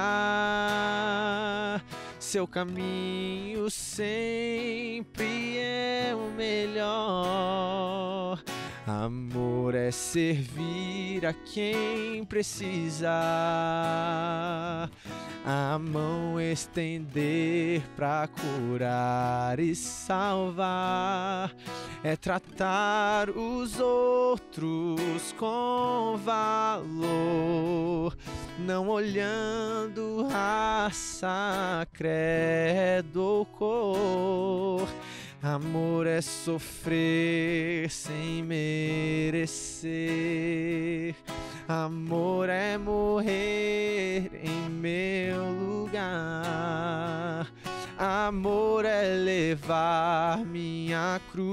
Seu caminho sempre é o melhor. Amor é servir a quem precisa, a mão estender pra curar e salvar, é tratar os outros com valor, não olhando raça, credo ou cor. Amor é sofrer sem merecer. Amor é morrer em meu lugar. Amor é levar minha cruz.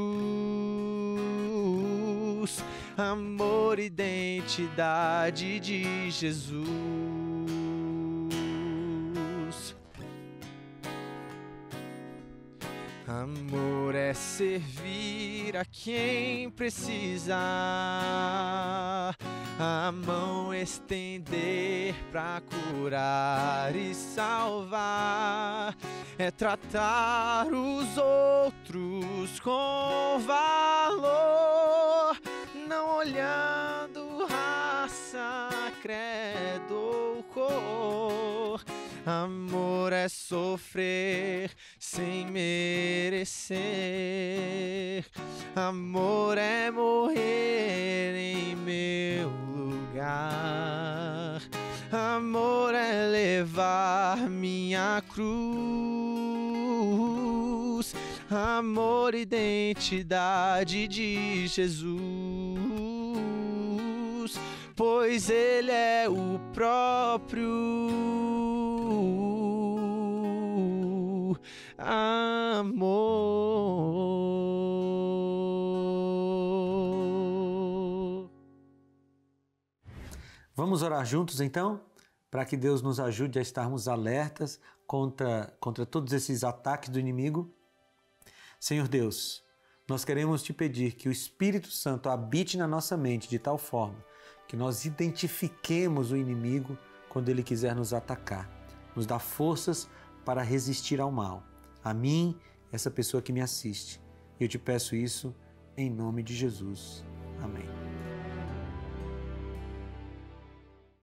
Amor, identidade de Jesus. Amor é servir a quem precisa, a mão estender pra curar e salvar, é tratar os outros com valor, não olhando raça, credo ou cor. Amor é sofrer sem merecer. Amor é morrer em meu lugar. Amor é levar minha cruz. Amor, identidade de Jesus, pois Ele é o próprio amor. Vamos orar juntos então? Para que Deus nos ajude a estarmos alertas contra todos esses ataques do inimigo. Senhor Deus, nós queremos te pedir que o Espírito Santo habite na nossa mente de tal forma que nós identifiquemos o inimigo quando ele quiser nos atacar. Nos dá forças para resistir ao mal. A mim, essa pessoa que me assiste. Eu te peço isso em nome de Jesus. Amém.